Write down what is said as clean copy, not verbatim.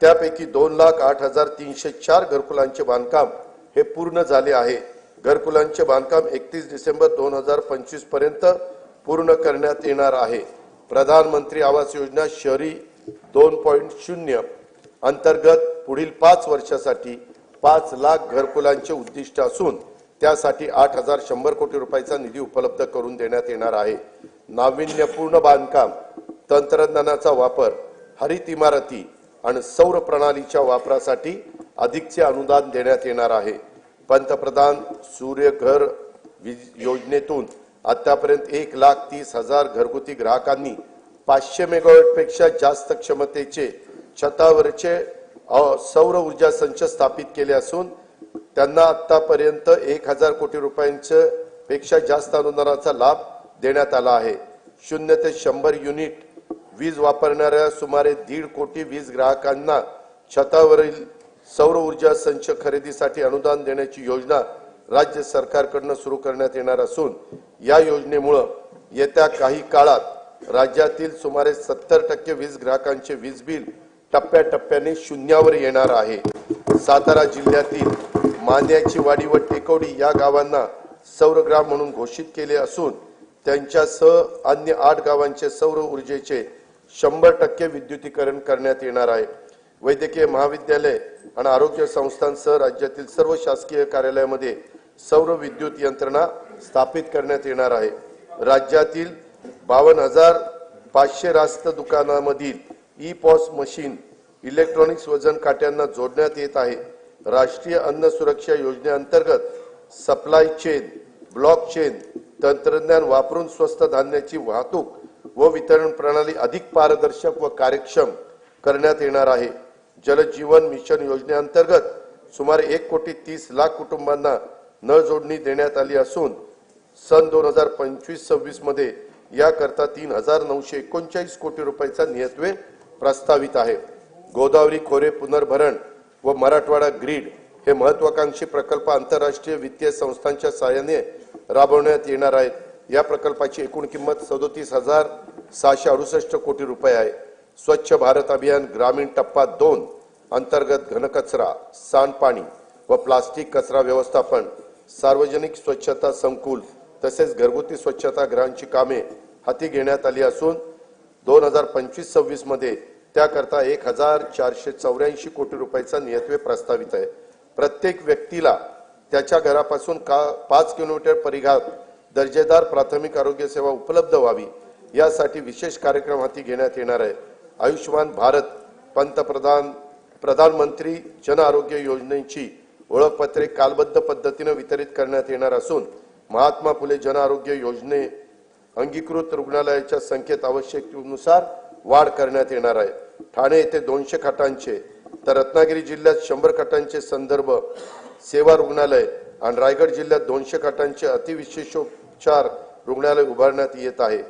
त्यापैकी 2,08,304 घरकुलांचे बांधकाम हे पूर्ण झाले आहे। घरकुलांचे बांधकाम 31 डिसेंबर 2025 पर्यंत पूर्ण करण्यात येणार आहे। प्रधानमंत्री आवास योजना शहरी 2.0 अंतर्गत पुढील 5 वर्षासाठी 5 लाख घरकुलांचे उद्दिष्ट असून त्यासाठी 8,100 कोटी रुपयाचा निधी उपलब्ध करून देण्यात येणार आहे। नाविन्यपूर्ण बांधकाम, तंत्रज्ञानाचा वापर, हरित इमारती आणि सौर प्रणालीच्या वापरासाठी अधिकचे अनुदान देण्यात येणार आहे। पंतप्रधान सूर्यघर योजनेतून आतापर्यंत 1,30,000 घरगुती ग्राहकांनी 500 मेगावॉट पेक्षा जास्त क्षमतेचे छतावरचे सौर ऊर्जा संच स्थापित केले असून त्यांना आतापर्यंत 1,000 कोटी रुपयांचे पेक्षा जास्त अनुदानाचा लाभ देण्यात आला आहे। 0 ते 100 युनिट वीज वापरणाऱ्या सुमारे 1.5 कोटी वीज ग्राहकांना छतावरील सौर ऊर्जा संच खरेदीसाठी अनुदान देण्याची योजना राज्य सरकारकडून सुरू करण्यात येणार असून या योजनेमुळे येत्या काही काळात राज्यातील सुमारे 70% वीज ग्राहकांचे वीज बिल टप्प्याटप्प्याने शून्यावर येणार आहे। सातारा जिल्ह्यातील मांद्याची वाडी व टेकवडी या गावांना सौरग्राम म्हणून घोषित केले असून त्यांच्यासह अन्य 8 गावांचे सौर ऊर्जेचे 100% विद्युतीकरण करण्यात येणार आहे। वैद्यकीय महाविद्यालय आणि आरोग्य संस्थांसह राज्यातील सर्व शासकीय कार्यालयामध्ये सौर विद्युत यंत्रणा स्थापित करण्यात येणार आहे। राज्यातील 52,500 रास्त दुकानांमधील ई-पॉस मशीन इलेक्ट्रॉनिक्स वजन काट्यांना जोडण्यात येत आहे। राष्ट्रीय अन्न सुरक्षा योजनेअंतर्गत सप्लाय चेन, ब्लॉक चेन तंत्रज्ञान वापरून स्वस्त धान्याची वाहतूक व वितरण प्रणाली अधिक पारदर्शक व कार्यक्षम करण्यात येणार आहे। जल जीवन मिशन योजनेअंतर्गत सुमारे 1,30,00,000 कुटुंबांना नळ जोडणी देण्यात आली असून सन 2025-26 मध्ये याकरता 3,939 कोटी रुपयाचा नियतव्यय प्रस्तावित आहे। गोदावरी खोरे पुनर्भरण व मराठवाडा ग्रीड हे महत्वाकांक्षी प्रकल्प आंतरराष्ट्रीय वित्तीय संस्थांच्या सहाय्याने राबवण्यात येणार आहेत। या प्रकल्पाची एकूण किंमत 37,668 कोटी रुपये आहे। स्वच्छ भारत अभियान ग्रामीण टप्पा 2 अंतर्गत घनकचरा, सांडपाणी व प्लास्टिक कचरा व्यवस्थापन, सार्वजनिक स्वच्छता संकुल तसेच घरगुती स्वच्छता गृहांची कामे हाती घेण्यात आली असून 2025-26 मध्ये त्याकरता 1,484 कोटी रुपयाचा नियतव्यय प्रस्तावित आहे। प्रत्येक व्यक्तीला त्याच्या घरापासून 5 किलोमीटर परिघात दर्जेदार प्राथमिक आरोग्य सेवा उपलब्ध व्हावी यासाठी विशेष कार्यक्रम हाती घेण्यात येणार आहे। आयुष्मान भारत प्रधानमंत्री जन आरोग्य योजनेची ओळखपत्रे कालबद्ध पद्धतीने वितरित करण्यात येणार असून महात्मा फुले जन आरोग्य योजने अंगीकृत रुग्णालयाच्या संख्येत आवश्यकतेनुसार वाढ करण्यात येणार आहे। ठाणे येथे 200 खाटांचे तर रत्नागिरी जिल्ह्यात 100 खाटांचे संदर्भ सेवा रुग्णालय आणि रायगड जिल्ह्यात 200 खाटांचे अतिविशेषोपचार रुग्णालय उभारण्यात येत आहे।